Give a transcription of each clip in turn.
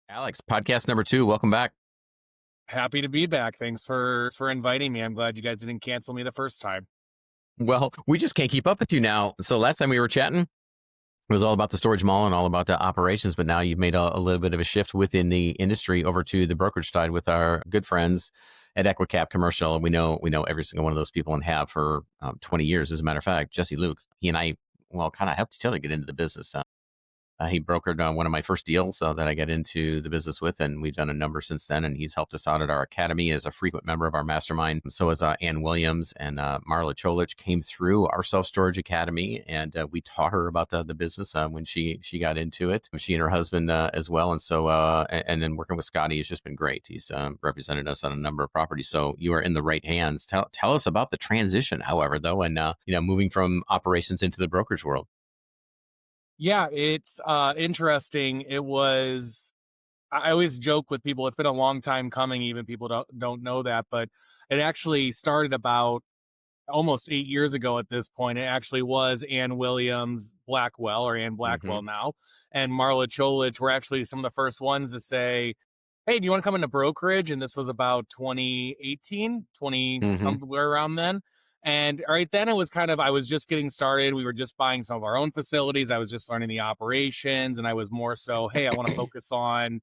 Alex, podcast number 2. Welcome back. Happy to be back. Thanks for inviting me. I'm glad you guys didn't cancel me the first time. Well, we just can't keep up with you now. So last time we were chatting, it was all about the storage mall and all about the operations. But now you've made a little bit of a shift within the industry over to the brokerage side with our good friends at EqiCap Commercial. We know every single one of those people and have for 20 years. As a matter of fact, Jesse Luke, he and I, well, kind of helped each other get into the business. He brokered one of my first deals that I got into the business with, and we've done a number since then. And he's helped us out at our academy as a frequent member of our mastermind. So as Ann Williams and Marla Cholich came through our self-storage academy, and we taught her about the business when she got into it. She and her husband as well. And so and then working with Scotty has just been great. He's represented us on a number of properties. So you are in the right hands. Tell us about the transition, however, though, and moving from operations into the brokerage world. Yeah, it's interesting. I always joke with people, it's been a long time coming, even people don't know that, but it actually started about almost 8 years ago at this point. It actually was Ann Williams Blackwell, or Ann Mm-hmm. Blackwell now, and Marla Cholich were actually some of the first ones to say, hey, do you want to come into brokerage? And this was about 2018, 20, Mm-hmm. somewhere around then. And right then it was I was just getting started. We were just buying some of our own facilities. I was just learning the operations, and I was more so, hey, I want to focus on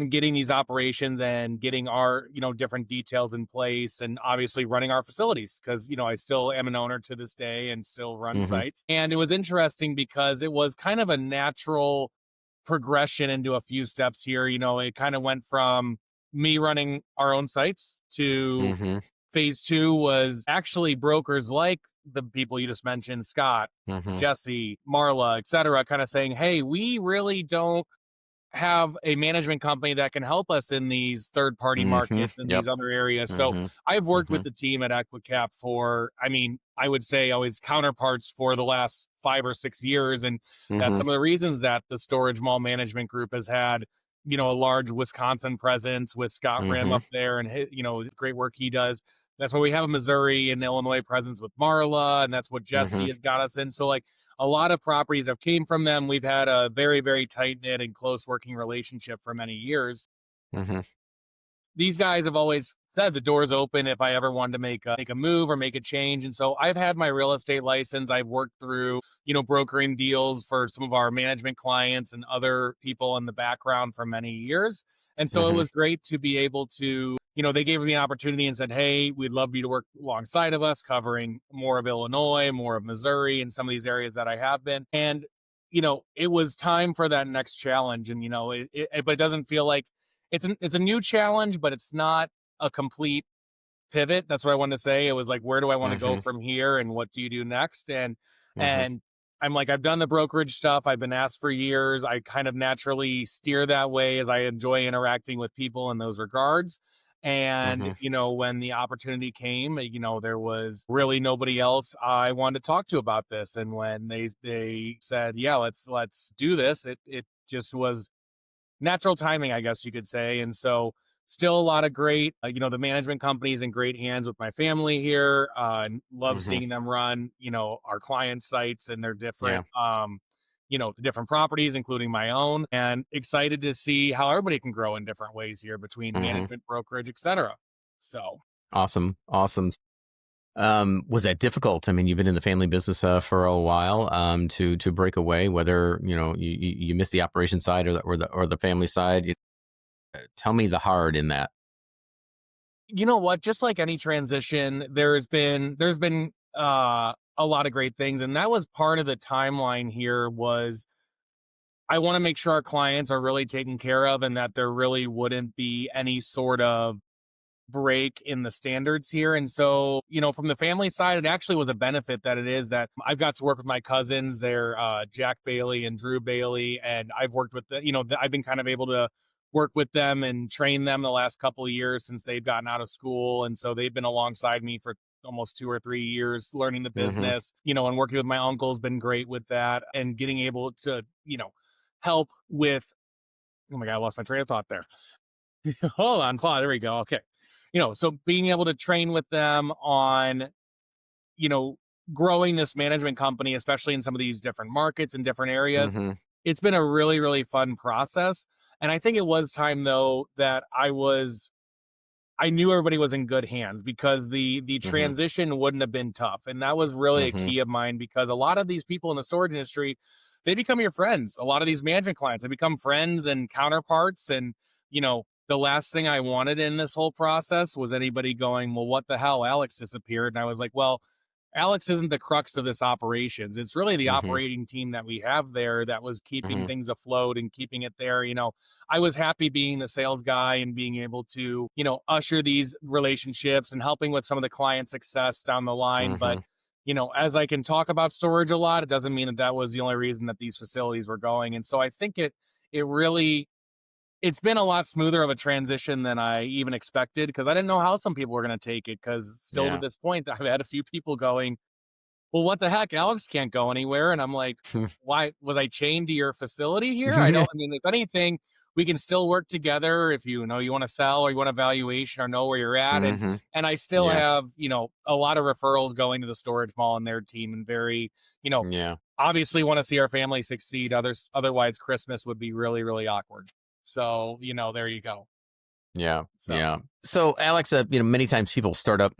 getting these operations and getting our, different details in place, and obviously running our facilities, because, I still am an owner to this day and still run Mm-hmm. sites. And it was interesting because it was kind of a natural progression into a few steps here. It kind of went from me running our own sites to Mm-hmm. phase two was actually brokers like the people you just mentioned, Scott, Mm-hmm. Jesse, Marla, et cetera, kind of saying, hey, we really don't have a management company that can help us in these third party Mm-hmm. markets and Yep. these other areas. So Mm-hmm. I've worked Mm-hmm. with the team at EquiCap for, I would say always counterparts for the last 5 or 6 years. And that's Mm-hmm. some of the reasons that the Storage Mall Management Group has had, a large Wisconsin presence with Scott Rim Mm-hmm. up there, and great work he does. That's why we have a Missouri and Illinois presence with Marla, and that's what Mm-hmm. Jesse has got us in. So like, a lot of properties have came from them. We've had a very, very tight knit and close working relationship for many years. Mm-hmm. These guys have always said the door's open if I ever wanted to make a move or make a change. And so I've had my real estate license. I've worked through, brokering deals for some of our management clients and other people in the background for many years. And so it Mm-hmm. was great to be able to, they gave me an opportunity and said, hey, we'd love you to work alongside of us, covering more of Illinois, more of Missouri, and some of these areas that I have been. And, it was time for that next challenge. And, but it doesn't feel like it's a new challenge, but it's not a complete pivot. That's what I wanted to say. It was like, where do I want to go Mm-hmm. from here, and what do you do next? And Mm-hmm. and I'm like, I've done the brokerage stuff. I've been asked for years. I kind of naturally steer that way as I enjoy interacting with people in those regards. And, Mm-hmm. when the opportunity came, there was really nobody else I wanted to talk to about this. And when they said, yeah, let's do this, it just was natural timing, I guess you could say. And so still a lot of great, the management company's in great hands with my family here. And love Mm-hmm. seeing them run, our client sites and their Yeah. different, the different properties, including my own, and excited to see how everybody can grow in different ways here between Mm-hmm. management, brokerage, et cetera. So Awesome. Awesome. Was that difficult? I mean, you've been in the family business for a while. To break away, whether you miss the operation side or the family side. Tell me the hard in that. you know what, just like any transition, there's been a lot of great things, and that was part of the timeline here. Was I want to make sure our clients are really taken care of, and that there really wouldn't be any sort of break in the standards here. And so, from the family side, it actually was a benefit that it is that I've got to work with my cousins. They're Jack Bailey and Drew Bailey, and I've worked with I've been kind of able to work with them and train them the last couple of years since they've gotten out of school. And so they've been alongside me for almost 2 or 3 years learning the Mm-hmm. business, and working with my uncle has been great with that, and getting able to, help with, oh my God, I lost my train of thought there. Hold on, Claude. There we go. Okay. So being able to train with them on, you know, growing this management company, especially in some of these different markets and different areas, Mm-hmm. it's been a really, really fun process. And I think it was time though that I knew everybody was in good hands because the Mm-hmm. transition wouldn't have been tough. And that was really a Mm-hmm. key of mine because a lot of these people in the storage industry, they become your friends. A lot of these management clients, they become friends and counterparts. And, the last thing I wanted in this whole process was anybody going, well, what the hell? Alex disappeared. And I was like, well, Alex isn't the crux of this operations. It's really the Mm-hmm. operating team that we have there that was keeping Mm-hmm. things afloat and keeping it there. I was happy being the sales guy and being able to, usher these relationships and helping with some of the client success down the line. But, Mm-hmm. as I can talk about storage a lot, it doesn't mean that that was the only reason that these facilities were going. And so I think it really, it's been a lot smoother of a transition than I even expected because I didn't know how some people were going to take it. Because still to Yeah. this point, I've had a few people going, well, what the heck? Alex can't go anywhere. And I'm like, why was I chained to your facility here? I mean, if anything, we can still work together if you want to sell or you want a valuation or know where you're at. And Mm-hmm. and I still Yeah. have, a lot of referrals going to the storage mall and their team and very, Yeah. obviously want to see our family succeed. Otherwise Christmas would be really, really awkward. So, there you go. Yeah. So Yeah. So Alex, many times people start up.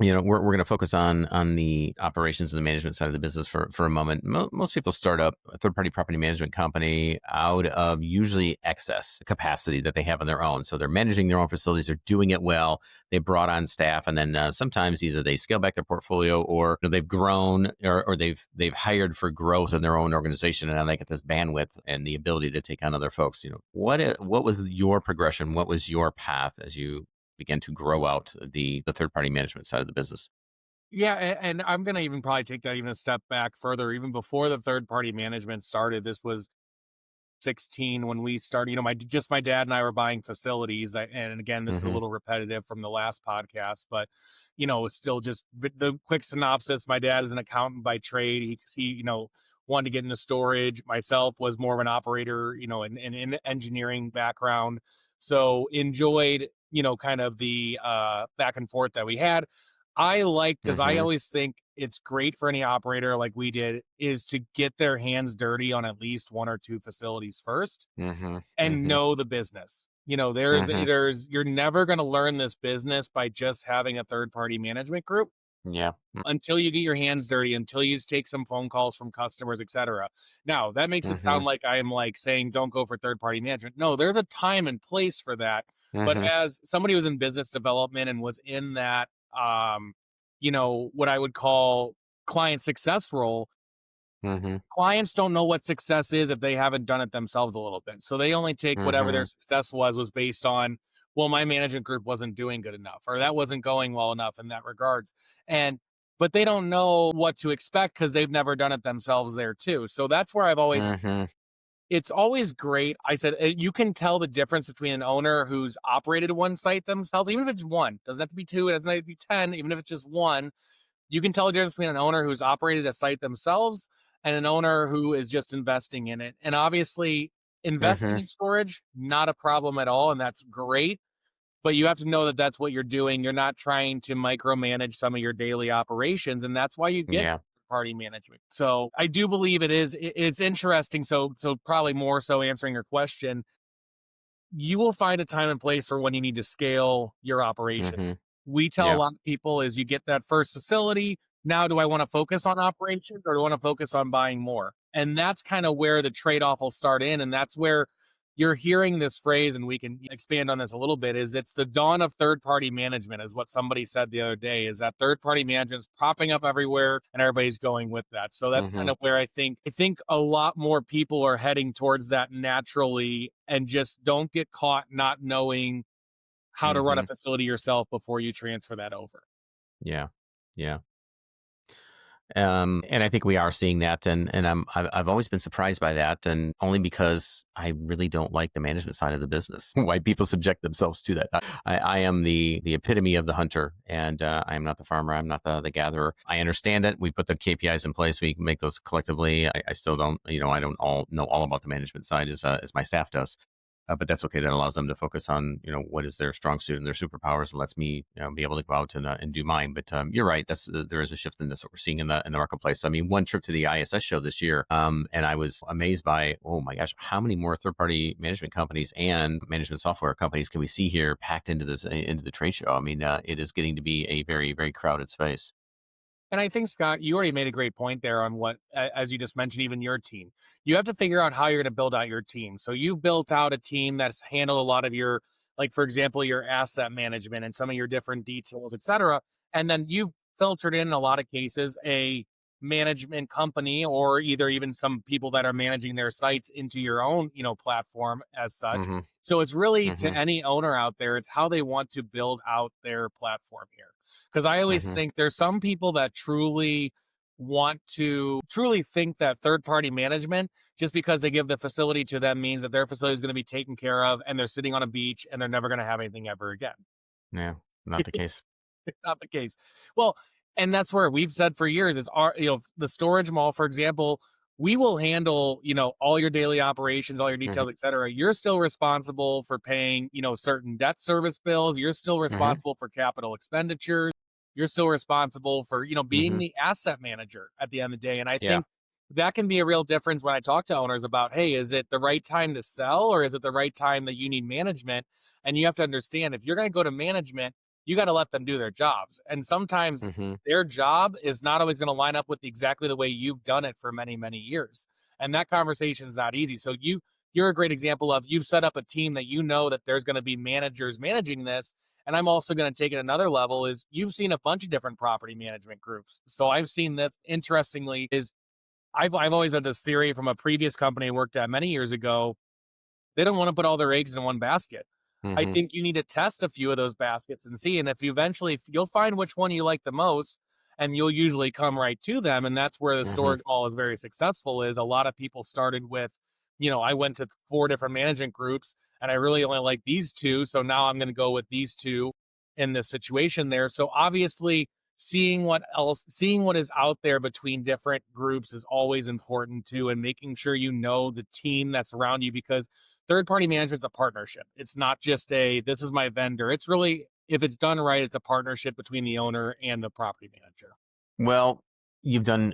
We're going to focus on the operations and the management side of the business for a moment. Most people start up a third party property management company out of usually excess capacity that they have on their own. So they're managing their own facilities, they're doing it well. They brought on staff, and then sometimes either they scale back their portfolio, or they've grown, or they've hired for growth in their own organization, and now they get this bandwidth and the ability to take on other folks. What was your progression? What was your path as you began to grow out the third party management side of the business? yeah, and I'm gonna even probably take that even a step back further. Even before the third party management started, this was 16 when we started. My dad and I were buying facilities. And again, this is a Mm-hmm. little repetitive from the last podcast, but it's still just the quick synopsis. My dad is an accountant by trade. He wanted to get into storage. Myself was more of an operator, in engineering background. So enjoyed, kind of the back and forth that we had. I like, because I Mm-hmm. always think it's great for any operator like we did, is to get their hands dirty on at least one or two facilities first Mm-hmm. and Mm-hmm. know the business. Mm-hmm. You're never going to learn this business by just having a third party management group Yeah. until you get your hands dirty, until you take some phone calls from customers, etc. Now, that makes it Mm-hmm. sound like I am like saying don't go for third party management. No, there's a time and place for that. But Mm-hmm. as somebody who's in business development and was in that what I would call client success role, Mm-hmm. clients don't know what success is if they haven't done it themselves a little bit. So they only take whatever Mm-hmm. their success was based on, well, my management group wasn't doing good enough, or that wasn't going well enough in that regards. And but they don't know what to expect because they've never done it themselves there too. So that's where I've always Mm-hmm. it's always great. I said you can tell the difference between an owner who's operated one site themselves, even if it's one, doesn't have to be two, it doesn't have to be 10, even if it's just one. You can tell the difference between an owner who's operated a site themselves and an owner who is just investing in it. And obviously, investing Mm-hmm. in storage, not a problem at all. And that's great. But you have to know that that's what you're doing. You're not trying to micromanage some of your daily operations. And that's why you get Yeah. party management. So I do believe it's interesting. So probably more so answering your question, you will find a time and place for when you need to scale your operation. Mm-hmm. We tell a Yeah. lot of people is you get that first facility. Now, do I want to focus on operations or do I want to focus on buying more? And that's kind of where the trade off will start in. And that's where you're hearing this phrase, and we can expand on this a little bit, is it's the dawn of third party management, is what somebody said the other day, is that third party management is popping up everywhere and everybody's going with that. So that's kind Mm-hmm. of where I think a lot more people are heading towards that naturally and just don't get caught not knowing how to run a Mm-hmm. facility yourself before you transfer that over. Yeah. Yeah. And I think we are seeing that, and I've always been surprised by that, and only because I really don't like the management side of the business. Why people subject themselves to that? I am the epitome of the hunter, and I am not the farmer. I'm not the gatherer. I understand it. We put the KPIs in place. We can make those collectively. I still don't. I don't all know all about the management side as my staff does. but that's okay. That allows them to focus on, what is their strong suit and their superpowers, and lets me, be able to go out and do mine. But you're right. There is a shift in this, what we're seeing in the marketplace. I mean, one trip to the ISS show this year, and I was amazed by, oh my gosh, how many more third party management companies and management software companies can we see here packed into into the trade show? I mean, it is getting to be a very, very crowded space. And I think, Scott, you already made a great point there on what, as you just mentioned, even your team. You have to figure out how you're going to build out your team. So you've built out a team that's handled a lot of your, like, for example, your asset management and some of your different details, et cetera. And then you've filtered in a lot of cases a management company or either even some people that are managing their sites into your own, platform as such. Mm-hmm. So it's really to Mm-hmm. any owner out there, it's how they want to build out their platform here. Because I always Mm-hmm. think there's some people that truly think that third party management, just because they give the facility to them, means that their facility is going to be taken care of and they're sitting on a beach and they're never going to have anything ever again. Yeah, not the case. It's not the case. Well, and that's where we've said for years is our, the storage mall, for example, we will handle, all your daily operations, all your Mm-hmm. details, et cetera. You're still responsible for paying, certain debt service bills. You're still Mm-hmm. responsible for capital expenditures. You're still responsible for, being Mm-hmm. the asset manager at the end of the day. And I Yeah. think that can be a real difference when I talk to owners about, hey, is it the right time to sell or is it the right time that you need management? And you have to understand if you're going to go to management, you got to let them do their jobs. And sometimes Mm-hmm. their job is not always going to line up with exactly the way you've done it for many, many years. And that conversation is not easy. So you're a great example of you've set up a team that that there's going to be managers managing this. And I'm also going to take it another level is you've seen a bunch of different property management groups. So I've seen this interestingly is I've always had this theory from a previous company I worked at many years ago. They don't want to put all their eggs in one basket. I Mm-hmm. think you need to test a few of those baskets and see. And if you eventually, you'll find which one you like the most, and you'll usually come right to them. And that's where the Mm-hmm. storage mall is very successful. Is a lot of people started with, I went to 4 different management groups, and I really only like these two, so now I'm going to go with these two in this situation there. So obviously, seeing what is out there between different groups is always important too, and making sure you know the team that's around you because third party management is a partnership. It's not just this is my vendor. It's really, if it's done right, it's a partnership between the owner and the property manager. Well, you've done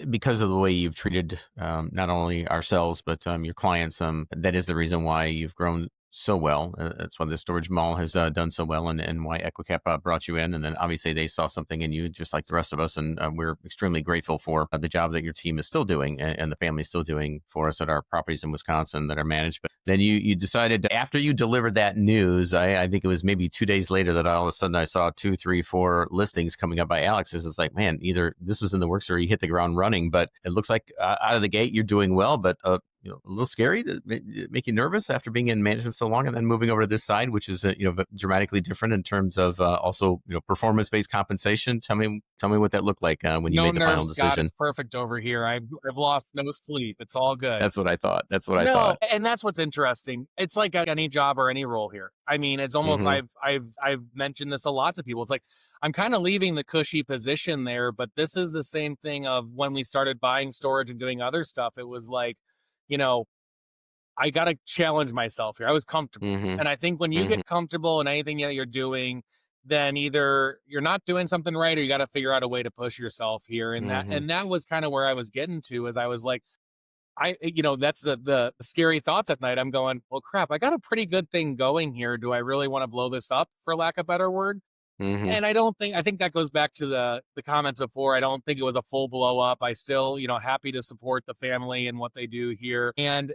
because of the way you've treated not only ourselves but your clients. That is the reason why you've grown so well. That's why the storage mall has done so well, and why EquiCap brought you in. And then obviously they saw something in you, just like the rest of us. And we're extremely grateful for the job that your team is still doing and the family is still doing for us at our properties in Wisconsin that are managed. But then you decided after you delivered that news, I think it was maybe 2 days later that all of a sudden I saw 2, 3, 4 listings coming up by Alex. It's like, man, either this was in the works or he hit the ground running. But it looks like out of the gate you're doing well, but a little scary to make you nervous after being in management so long and then moving over to this side, which is dramatically different in terms of also performance-based compensation. Tell me what that looked like when you No made the final nerves, Scott. decision. It's perfect over here. I've lost no sleep. It's all good. That's what I thought. That's what I No, thought. and that's what's interesting. It's like any job or any role here. I mean, it's almost Mm-hmm. I've mentioned this a lot to people. It's like I'm kind of leaving the cushy position there, but this is the same thing of when we started buying storage and doing other stuff. It was like, you know, I got to challenge myself here. I was comfortable. Mm-hmm. And I think when you Mm-hmm. get comfortable in anything that you're doing, then either you're not doing something right or you got to figure out a way to push yourself here. And that Mm-hmm. and that was kind of where I was getting to as I was like, that's the scary thoughts at night. I'm going, well, crap, I got a pretty good thing going here. Do I really want to blow this up, for lack of a better word? Mm-hmm. And I think that goes back to the comments before. I don't think it was a full blow up. I still, happy to support the family and what they do here. And,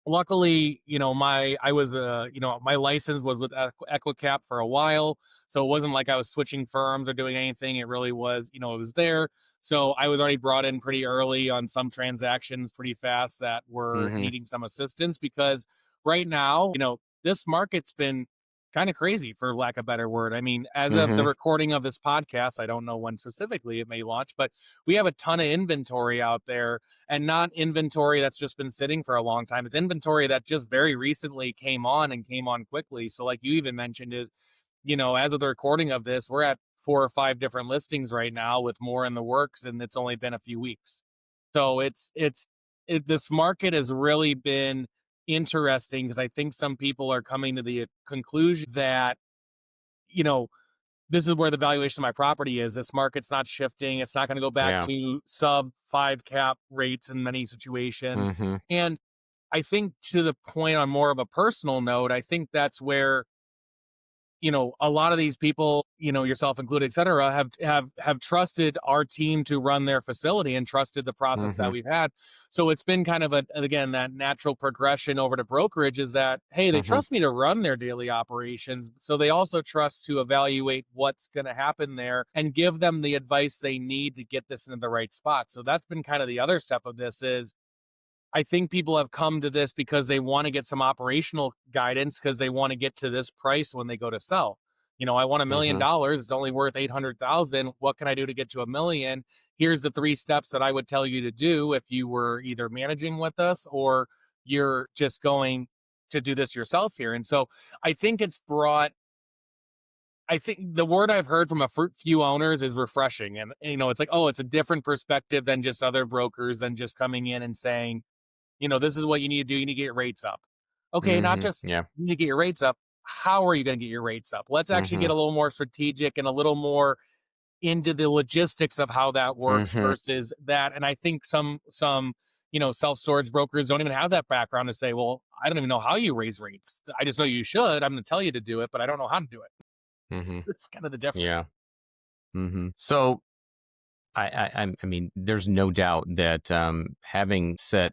luckily, my license was with EquiCap for a while, so it wasn't like I was switching firms or doing anything. It really was, it was there. So I was already brought in pretty early on some transactions, pretty fast that were Mm-hmm. needing some assistance because right now, this market's been kind of crazy, for lack of a better word. I mean, as of the Mm-hmm. recording of this podcast, I don't know when specifically it may launch, but we have a ton of inventory out there, and not inventory that's just been sitting for a long time. It's inventory that just very recently came on and came on quickly. So like you even mentioned is, as of the recording of this, we're at 4 or 5 different listings right now with more in the works, and it's only been a few weeks. So this market has really been, interesting because I think some people are coming to the conclusion that, you know, this is where the valuation of my property is. This market's not shifting. It's not going to go back Yeah. to sub 5 cap rates in many situations. Mm-hmm. And I think to the point on more of a personal note, I think that's where, a lot of these people, yourself included, et cetera, have trusted our team to run their facility and trusted the process Mm-hmm. that we've had. So it's been kind of again, that natural progression over to brokerage is that, hey, they Mm-hmm. trust me to run their daily operations. So they also trust to evaluate what's going to happen there and give them the advice they need to get this into the right spot. So that's been kind of the other step of this is, I think people have come to this because they want to get some operational guidance because they want to get to this price when they go to sell. I want $1 million. Mm-hmm. It's only worth 800,000. What can I do to get to 1 million? Here's the 3 steps that I would tell you to do if you were either managing with us or you're just going to do this yourself here. And so I think I think the word I've heard from a few owners is refreshing. And, it's like, oh, it's a different perspective than just other brokers, than just coming in and saying, this is what you need to do. You need to get your rates up. Okay, not Mm-hmm. just Yeah. you need to get your rates up. How are you going to get your rates up? Let's actually Mm-hmm. get a little more strategic and a little more into the logistics of how that works Mm-hmm. versus that. And I think some self-storage brokers don't even have that background to say, well, I don't even know how you raise rates. I just know you should. I'm going to tell you to do it, but I don't know how to do it. Mm-hmm. It's kind of the Yeah. difference. Mm-hmm. So I mean, there's no doubt that having set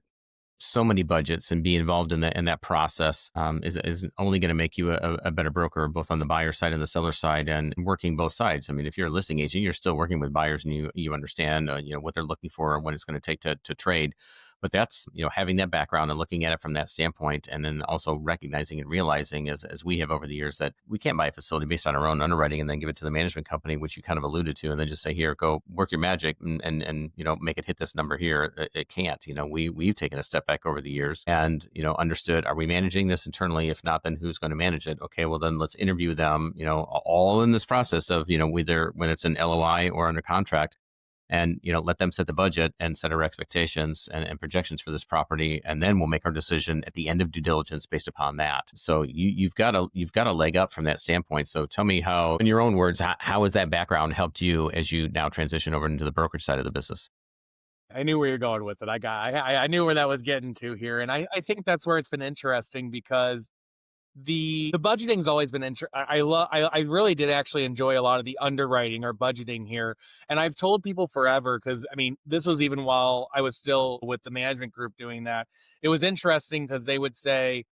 so many budgets and be involved in that process is only going to make you a better broker, both on the buyer side and the seller side, and working both sides. I mean, if you're a listing agent, you're still working with buyers, and you understand what they're looking for and what it's going to take to trade. But that's having that background and looking at it from that standpoint, and then also recognizing and realizing, as we have over the years, that we can't buy a facility based on our own underwriting and then give it to the management company, which you kind of alluded to, and then just say, here, go work your magic and make it hit this number here. It can't. We've taken a step back over the years and understood, are we managing this internally? If not, then who's going to manage it? Okay, well then let's interview them. All in this process of whether when it's an LOI or under contract, and let them set the budget and set our expectations and projections for this property, and then we'll make our decision at the end of due diligence based upon that. So you've got a leg up from that standpoint. So tell me, how, in your own words, how has that background helped you as you now transition over into the brokerage side of the business? I knew where you're going with it. I knew where that was getting to here. And I think that's where it's been interesting because the budgeting's always been I really did actually enjoy a lot of the underwriting or budgeting here. And I've told people forever, because I mean, this was even while I was still with the management group doing that. It was interesting because they would say,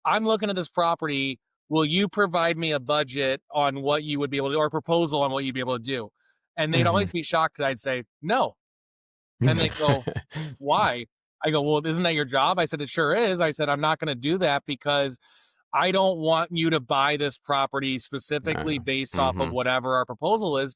I'm looking at this property. Will you provide me a budget on what you would be able to, or a proposal on what you'd be able to do? And they'd Hmm. always be shocked because I'd say, no. And they go, why? I go, well, isn't that your job? I said, it sure is. I said, I'm not going to do that because I don't want you to buy this property specifically based off of Mm-hmm. whatever our proposal is.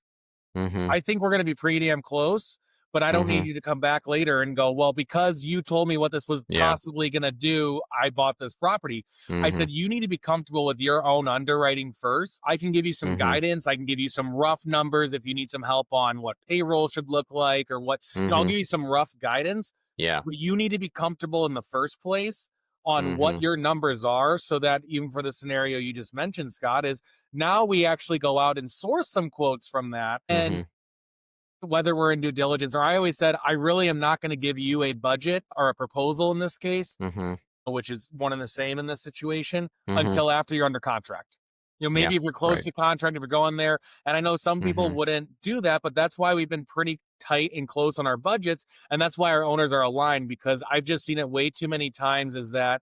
Mm-hmm. I think we're going to be pretty damn close, but I don't Mm-hmm. need you to come back later and go, well, because you told me what this was Yeah. possibly going to do, I bought this property. I Mm-hmm. said, you need to be comfortable with your own underwriting first. I can give you some Mm-hmm. guidance. I can give you some rough numbers if you need some help on what payroll should look like or what, I'll Mm-hmm. give you some rough guidance, Yeah. but you need to be comfortable in the first place on what Mm-hmm. your numbers are, so that even for the scenario you just mentioned, Scott, is now we actually go out and source some quotes from that. And Mm-hmm. whether we're in due diligence, or I always said, I really am not going to give you a budget or a proposal in this case, Mm-hmm. which is one and the same in this situation, Mm-hmm. until after you're under contract. Yeah. Maybe if you're close Right. to contract, if you're going there. And I know some people Mm-hmm. wouldn't do that, but that's why we've been pretty tight and close on our budgets. And that's why our owners are aligned, because I've just seen it way too many times, is that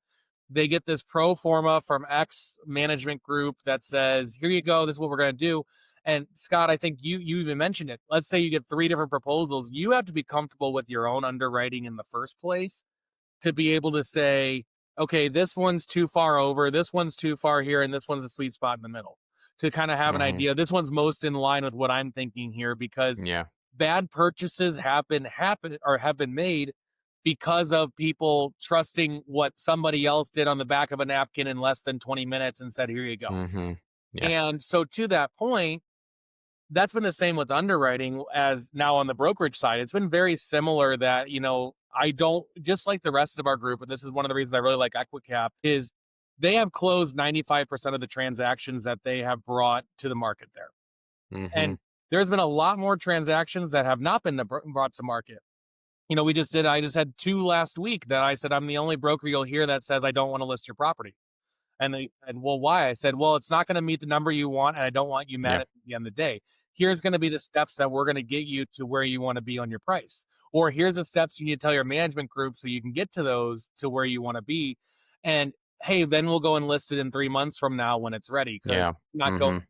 they get this pro forma from X management group that says, here you go, this is what we're going to do. And Scott, I think you even mentioned it. Let's say you get 3 different proposals. You have to be comfortable with your own underwriting in the first place to be able to say, okay, this one's too far over, this one's too far here, and this one's a sweet spot in the middle. To kind of have an Mm-hmm. idea, this one's most in line with what I'm thinking here, because Yeah. bad purchases have been made because of people trusting what somebody else did on the back of a napkin in less than 20 minutes and said, here you go. Mm-hmm. Yeah. And so to that point, that's been the same with underwriting as now on the brokerage side. It's been very similar that, I don't, just like the rest of our group, and this is one of the reasons I really like EquiCap, is they have closed 95% of the transactions that they have brought to the market there. Mm-hmm. And there's been a lot more transactions that have not been brought to market. I just had 2 last week that I said, I'm the only broker you'll hear that says I don't want to list your property. And they said, well, why? I said, well, it's not going to meet the number you want, and I don't want you mad Yeah. at the end of the day. Here's going to be the steps that we're going to get you to where you want to be on your price. Or here's the steps you need to tell your management group so you can get to those to where you want to be. And hey, then we'll go and list it in 3 months from now when it's ready. Because Yeah. not go. Mm-hmm.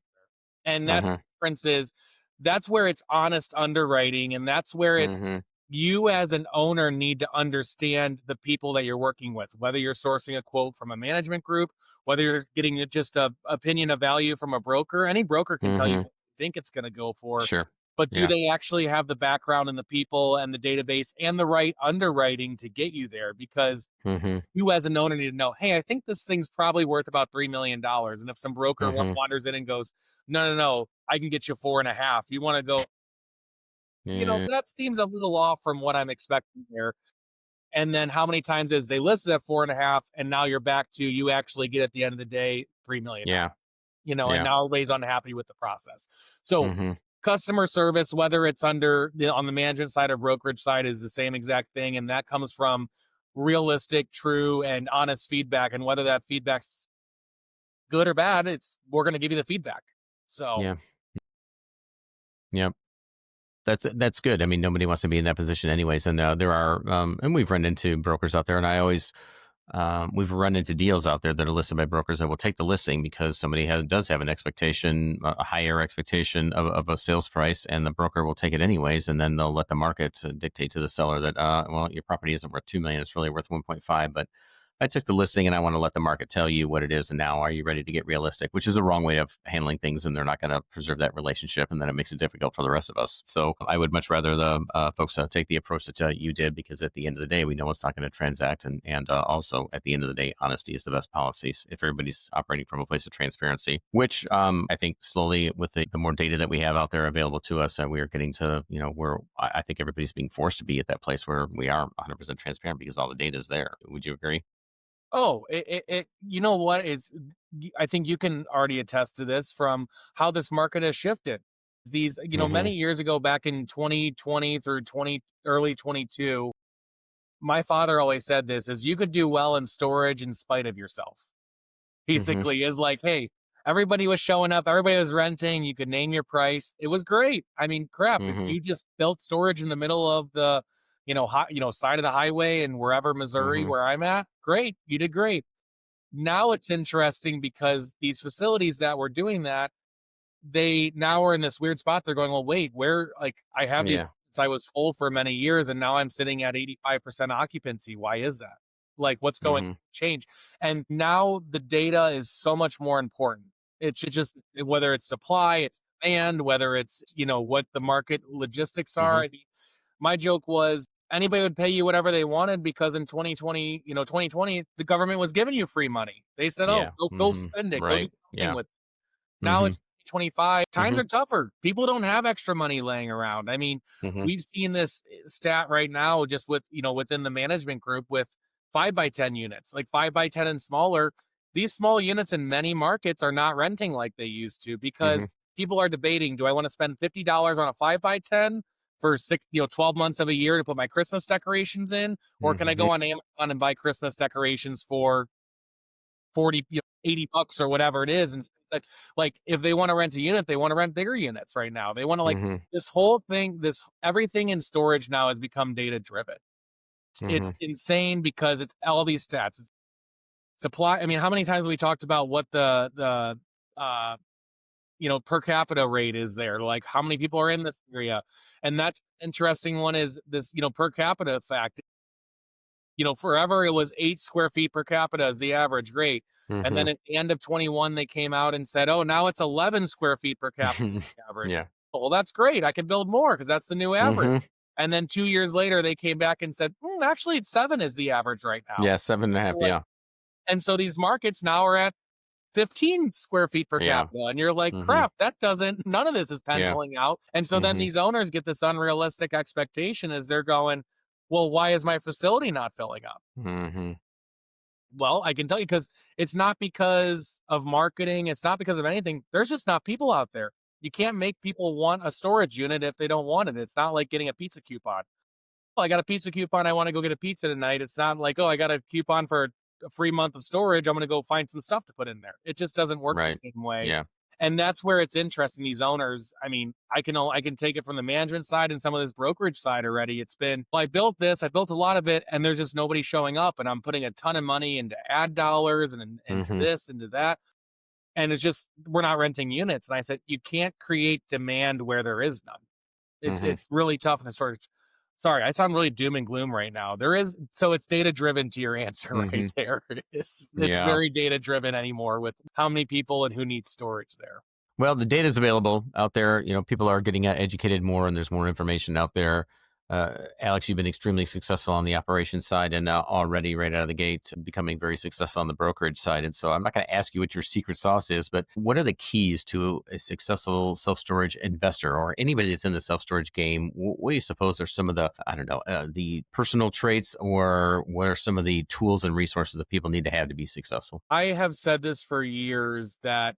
And that's Mm-hmm. the difference is that's where it's honest underwriting, and that's where it's Mm-hmm. you as an owner need to understand the people that you're working with, whether you're sourcing a quote from a management group, whether you're getting just a opinion of value from a broker. Any broker can tell you Mm-hmm. what they think it's going to go for, Sure. but do Yeah. they actually have the background and the people and the database and the right underwriting to get you there? Because Mm-hmm. you as an owner need to know, hey, I think this thing's probably worth about $3 million. And if some broker Mm-hmm. wanders in and goes, no, I can get you 4.5. You want to go, Yeah. that seems a little off from what I'm expecting here. And then how many times is they listed at 4.5, and now you're back to you actually get at the end of the day $3 million. Yeah. And Yeah. now everybody's unhappy with the process. So Mm-hmm. customer service, whether it's on the management side or brokerage side, is the same exact thing, and that comes from realistic, true, and honest feedback. And whether that feedback's good or bad, we're going to give you the feedback. So Yeah. Yep. That's good. I mean, nobody wants to be in that position anyways. And there are, and we've run into brokers out there, and we've run into deals out there that are listed by brokers that will take the listing because somebody does have an expectation, a higher expectation of a sales price, and the broker will take it anyways. And then they'll let the market dictate to the seller that, well, your property isn't worth 2 million; it's really worth 1.5. But I took the listing, and I want to let the market tell you what it is. And now, are you ready to get realistic? Which is a wrong way of handling things, and they're not going to preserve that relationship, and then it makes it difficult for the rest of us. So I would much rather the folks take the approach that you did, because at the end of the day, we know it's not going to transact, and also at the end of the day, honesty is the best policies if everybody's operating from a place of transparency. Which I think slowly, with the more data that we have out there available to us, we are getting to where I think everybody's being forced to be at that place where we are 100% transparent because all the data is there. Would you agree? Oh, you know what is, I think you can already attest to this from how this market has shifted. These, Mm-hmm. many years ago, back in 2020 through early 22, my father always said this is you could do well in storage in spite of yourself. Mm-hmm. Basically, is like, hey, everybody was showing up, everybody was renting, you could name your price. It was great. I mean, crap, if Mm-hmm. you just built storage in the middle of the, side of the highway and wherever Missouri, Mm-hmm. where I'm at, great, you did great. Now it's interesting because these facilities that were doing that, they now are in this weird spot. They're going, well, wait, where, like, I have these, Yeah. I was full for many years and now I'm sitting at 85% occupancy. Why is that? Like, what's going Mm-hmm. to change? And now the data is so much more important. It should just, whether it's supply, it's demand, whether it's, what the market logistics are. Mm-hmm. I mean, my joke was anybody would pay you whatever they wanted because in 2020, the government was giving you free money. They said, oh, Yeah. go Mm-hmm. spend it, go do Right. something Yeah. with it. Now Mm-hmm. it's 2025. Times Mm-hmm. are tougher. People don't have extra money laying around. I mean, Mm-hmm. we've seen this stat right now just with, within the management group with 5x10 units, like 5x10 and smaller. These small units in many markets are not renting like they used to Mm-hmm. because people are debating, do I want to spend $50 on a 5x10 for 12 months of a year to put my Christmas decorations in? Or can I Mm-hmm. go on Amazon and buy Christmas decorations for 40, $80 or whatever it is? And like if they want to rent a unit, they want to rent bigger units right now. They want to, like, Mm-hmm. this whole thing, this everything in storage now has become data driven. It's Mm-hmm. insane because it's all these stats. It's supply. I mean, how many times have we talked about what the per capita rate is there? Like how many people are in this area? And that's interesting one is this, per capita fact. Forever it was 8 square feet per capita as the average. Great. And Mm-hmm. then at the end of 21, they came out and said, oh, now it's 11 square feet per capita average. Yeah. Well, that's great. I can build more because that's the new average. Mm-hmm. And then 2 years later, they came back and said, actually, it's 7 is the average right now. Yeah. 7.5. Like, Yeah. and so these markets now are at 15 square feet per Yeah. capita. And you're like, Mm-hmm. crap, none of this is Yeah. penciling out. And so then Mm-hmm. these owners get this unrealistic expectation as they're going, Well, why is my facility not filling up? Mm-hmm. Well, I can tell you, because it's not because of marketing. It's not because of anything. There's just not people out there. You can't make people want a storage unit if they don't want it. It's not like getting a pizza coupon. Oh, I got a pizza coupon. I want to go get a pizza tonight. It's not like, oh, I got a coupon for a free month of storage. I'm going to go find some stuff to put in there. It just doesn't work the Right. same way. Yeah. And that's where it's interesting. These owners, I mean, I can take it from the management side and some of this brokerage side already. It's been, well, I built this, I built a lot of it, and there's just nobody showing up. And I'm putting a ton of money into ad dollars and into Mm-hmm. this, into that. And it's just, we're not renting units. And I said, you can't create demand where there is none. Mm-hmm. It's really tough in the storage. Sorry, I sound really doom and gloom right now. There is, so it's data driven to your answer right Mm-hmm. there. It's Yeah. very data driven anymore with how many people and who needs storage there. Well, the data is available out there. People are getting educated more, and there's more information out there. Alex, you've been extremely successful on the operations side, and already right out of the gate becoming very successful on the brokerage side. And so I'm not going to ask you what your secret sauce is, but what are the keys to a successful self-storage investor or anybody that's in the self-storage game? What do you suppose are some of the, I don't know, the personal traits, or what are some of the tools and resources that people need to have to be successful? I have said this for years that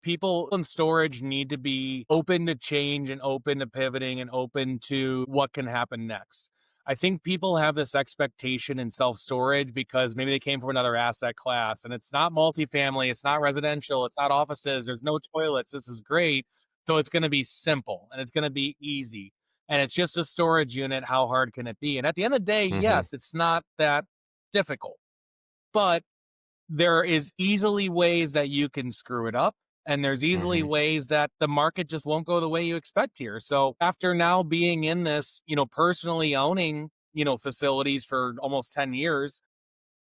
people in storage need to be open to change and open to pivoting and open to what can happen next. I think people have this expectation in self storage because maybe they came from another asset class and it's not multifamily, it's not residential, it's not offices, there's no toilets. This is great. So it's going to be simple and it's going to be easy. And it's just a storage unit. How hard can it be? And at the end of the day, Mm-hmm. yes, it's not that difficult, but there is easily ways that you can screw it up. And there's easily Mm-hmm. ways that the market just won't go the way you expect here. So after now being in this, personally owning, facilities for almost 10 years,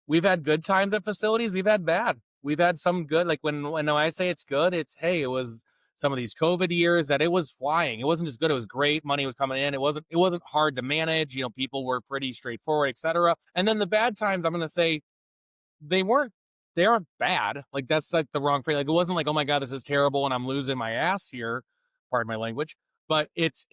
we've had good times at facilities. We've had bad. We've had some good, like when I say it's good, it's, hey, it was some of these COVID years that it was flying. It wasn't just good. It was great. Money was coming in. It wasn't hard to manage. People were pretty straightforward, etc. And then the bad times, I'm going to say, they weren't they aren't bad. Like, that's like the wrong phrase. Like, it wasn't like, oh my God, this is terrible and I'm losing my ass here. Pardon my language. But it's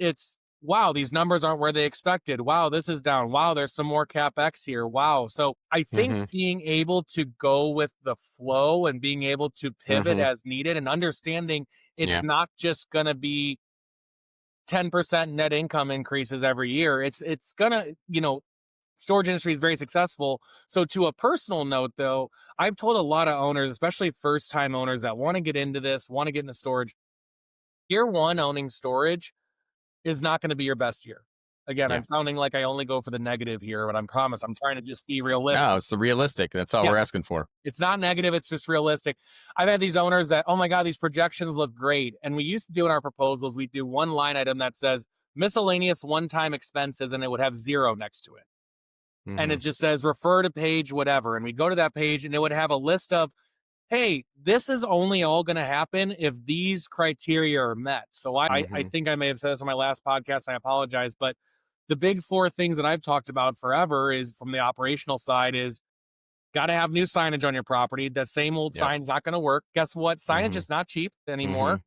wow, these numbers aren't where they expected. Wow, this is down. Wow, there's some more CapEx here. Wow. So I think Mm-hmm. being able to go with the flow and being able to pivot Mm-hmm. as needed and understanding it's Yeah. not just gonna be 10% net income increases every year. It's gonna, storage industry is very successful. So to a personal note though, I've told a lot of owners, especially first time owners that want to get into this, want to get into storage, year one owning storage is not going to be your best year. Again, Yeah. I'm sounding like I only go for the negative here, but I promise I'm trying to just be No, realistic. it's the realistic. That's all we're Yes, asking for. it's not negative, it's just realistic. I've had these owners that, oh my God, these projections look great. And we used to do in our proposals, we do one line item that says miscellaneous one-time expenses, and it would have zero next to it. And Mm-hmm. it just says refer to page whatever. And we go to that page and it would have a list of, hey, this is only all going to happen if these criteria are met. So I Mm-hmm. think I may have said this on my last podcast. I apologize. But the big four things that I've talked about forever is from the operational side is got to have new signage on your property. That same old Yep. sign's not going to work. Guess what? Signage Mm-hmm. is not cheap Mm-hmm. anymore.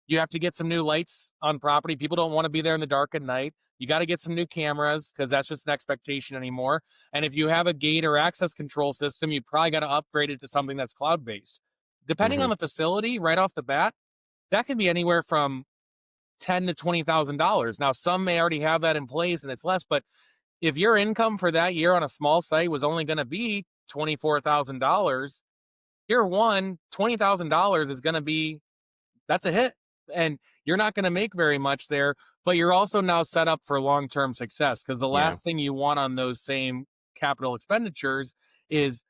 You have to get some new lights on property. People don't want to be there in the dark at night. You got to get some new cameras because that's just an expectation anymore. And if you have a gate or access control system, you probably got to upgrade it to something that's cloud based. Depending Mm-hmm. on the facility, right off the bat, that can be anywhere from ten to $20,000. Now, some may already have that in place and it's less, but if your income for that year on a small site was only going to be $24,000, year one, $20,000 is going to be, that's a hit. And you're not going to make very much there, but you're also now set up for long-term success because the Yeah. last thing you want on those same capital expenditures is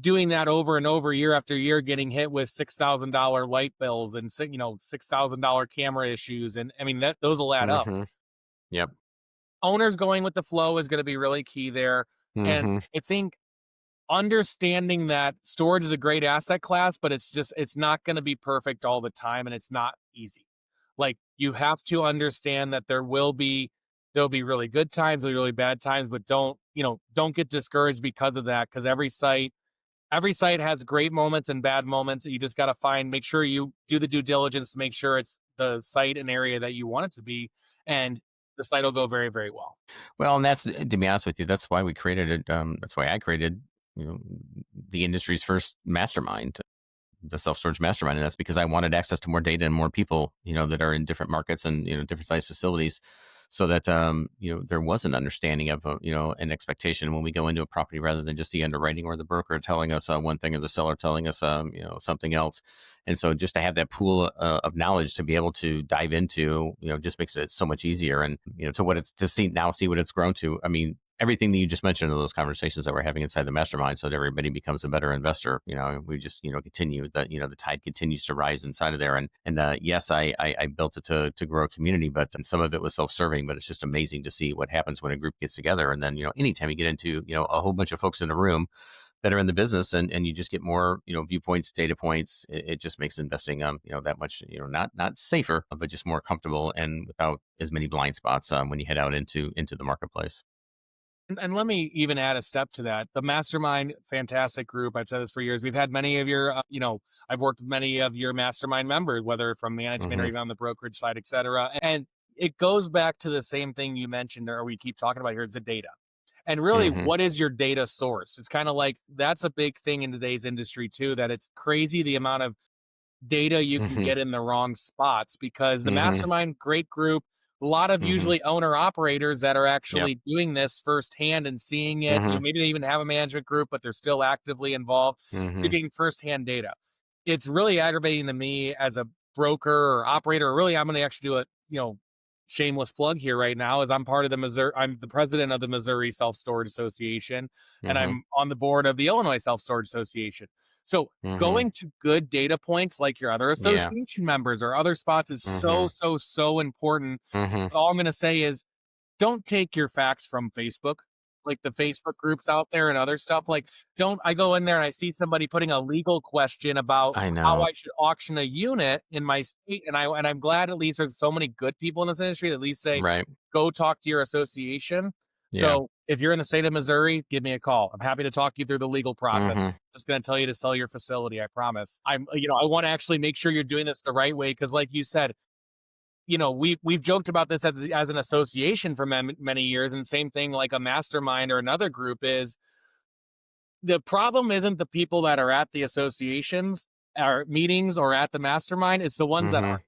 doing that over and over year after year, getting hit with $6,000 light bills and $6,000 camera issues. And I mean, that those will add up. Mm-hmm. Yep. Owners going with the flow is going to be really key there. And Mm-hmm. I think understanding that storage is a great asset class, but it's not going to be perfect all the time and it's not easy. Like, you have to understand that there'll be really good times, there'll be really bad times, but don't get discouraged because of that, because every site has great moments and bad moments. You just got to make sure you do the due diligence to make sure it's the site and area that you want it to be. And the site will go very, very well. Well, and that's to be honest with you, that's why we created it. That's why I created, you know, the industry's first mastermind, the self storage mastermind, and that's because I wanted access to more data and more people, that are in different markets and different size facilities, so that there was an understanding of an expectation when we go into a property, rather than just the underwriting or the broker telling us one thing or the seller telling us something else. And so just to have that pool of knowledge to be able to dive into, just makes it so much easier. And to what it's to see what it's grown to. I mean, everything that you just mentioned in those conversations that we're having inside the mastermind, so that everybody becomes a better investor. We just continue that. The tide continues to rise inside of there. And yes, I built it to grow a community, but some of it was self-serving. But it's just amazing to see what happens when a group gets together. And then anytime you get into a whole bunch of folks in a room that are in the business, and you just get more viewpoints, data points, it just makes investing that much not safer, but just more comfortable, and without as many blind spots when you head out into the marketplace. And let me even add a step to that. The mastermind, fantastic group. I've said this for years. We've had many of your, I've worked with many of your mastermind members, whether from management or Hmm. even on the brokerage side, et cetera. And it goes back to the same thing you mentioned, or we keep talking about here, is the data. And really, Hmm. what is your data source? It's kind of like that's a big thing in today's industry too, that it's crazy the amount of data you can Hmm. get in the wrong spots, because the Hmm. mastermind, great group, a lot of Hmm. usually owner operators that are Yep. actually doing this firsthand and seeing it. Hmm. Maybe they even have a management group, but they're still actively involved. They're Hmm. getting firsthand data. It's really aggravating to me as a broker or operator. Or really, I'm going to actually do a shameless plug here right now. Is I'm part of the Missouri. I'm the president of the Missouri Self Storage Association, and Hmm. I'm on the board of the Illinois Self Storage Association. So Hmm. going to good data points like your other Yeah. association members or other spots is so, Hmm. so, so important. Hmm. All I'm going to say is don't take your facts from Facebook, like the Facebook groups out there and other stuff. Like, don't I go in there and I see somebody putting a legal question about I how know. I should auction a unit in my state, and I'm glad at least there's so many good people in this industry that at least say, Right. go talk to your association. Yeah. So if you're in the state of Missouri, give me a call. I'm happy to talk you through the legal process. Hmm. Just going to tell you to sell your facility. I promise. I want to actually make sure you're doing this the right way. Cause like you said, we've joked about this as an association for many years, and same thing like a mastermind or another group is the problem isn't the people that are at the associations or meetings or at the mastermind. It's the ones that Hmm. aren't.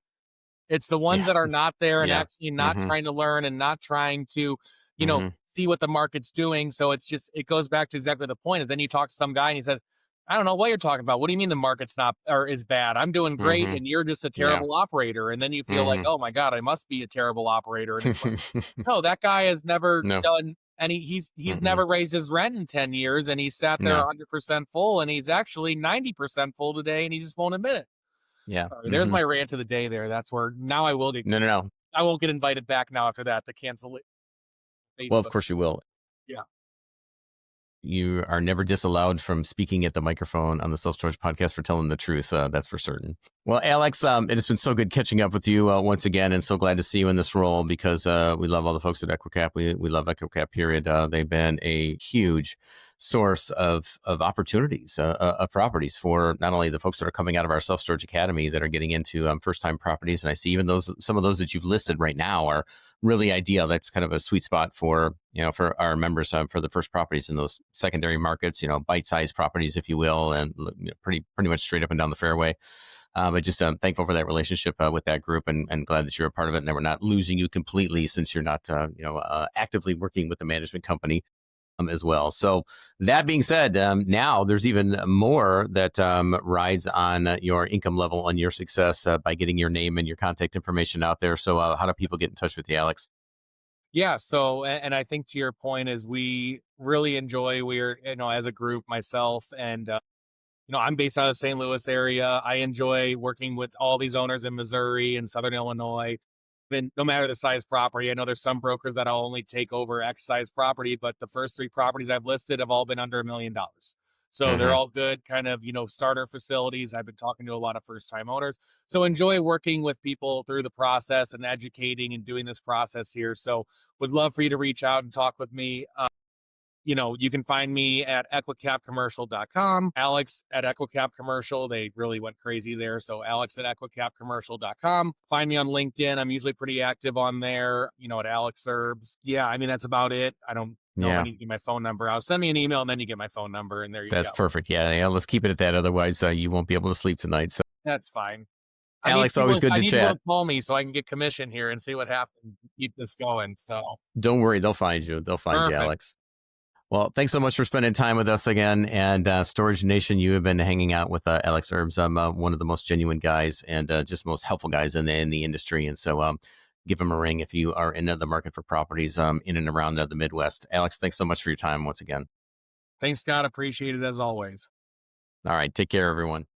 It's the ones Yeah. that are not there and Yeah. actually not Hmm. trying to learn and not trying to, Hmm. see what the market's doing. So it goes back to exactly the point is then you talk to some guy and he says, I don't know what you're talking about. What do you mean the market's not or is bad? I'm doing great Hmm. and you're just a Yeah. terrible operator. And then you feel like, Hmm. oh my God, I must be a terrible operator. And it's like, no, that guy has never No. done any, he's Mm-mm. never raised his rent in 10 years and he sat there No. 100% full and he's actually 90% full today and he just won't admit it. Yeah. Sorry, there's Hmm. my rant of the day there. That's where now No, no, no. I won't get invited back now after that to cancel it Well, of Facebook. course you will. Yeah. You are never disallowed from speaking at the microphone on the Self Storage Podcast for telling the truth. That's for certain. Well, Alex, it has been so good catching up with you once again, and so glad to see you in this role, because we love all the folks at EquiCap. We love EquiCap. Period. They've been a huge source of opportunities, of properties for not only the folks that are coming out of our Self Storage Academy that are getting into first time properties, and I see even some of those that you've listed right now are really ideal. That's kind of a sweet spot for for our members, for the first properties in those secondary markets. Bite-sized properties, if you will, and pretty much straight up and down the fairway. But just thankful for that relationship with that group, and glad that you're a part of it, and that we're not losing you completely, since you're not actively working with the management company as well. So that being said, now there's even more that rides on your income level and your success by getting your name and your contact information out there. So how do people get in touch with you, Alex? Yeah. So, and I think to your point is we really enjoy, we're, as a group, myself and, I'm based out of the St. Louis area. I enjoy working with all these owners in Missouri and Southern Illinois. Then no matter the size property, I know there's some brokers that'll only take over X size property, but the first three properties I've listed have all been under $1 million. So they're Hmm. all good kind of, starter facilities. I've been talking to a lot of first time owners. So enjoy working with people through the process and educating and doing this process here. So would love for you to reach out and talk with me. you can find me at EquiCapCommercial.com, Alex at EquiCap Commercial. They really went crazy there. So Alex at EquiCapCommercial.com. Find me on LinkedIn. I'm usually pretty active on there, at Alex Erbs. Yeah, I mean, that's about it. I don't know if I Yeah, need to get my phone number out. Send me an email and then you get my phone number and there you that's go. perfect. Yeah, let's keep it at that. Otherwise, you won't be able to sleep tonight. So, That's fine. Alex, always good I to need people chat. to call me so I can get commission here and see what happens. Keep this going. So Don't worry, they'll find you. They'll find you, perfect. Alex. Well, thanks so much for spending time with us again. And Storage Nation, you have been hanging out with Alex Erbs. I'm one of the most genuine guys and just most helpful guys in the industry. And so give him a ring if you are in the market for properties in and around the Midwest. Alex, thanks so much for your time once again. Thanks, Scott. Appreciate it as always. All right, take care, everyone.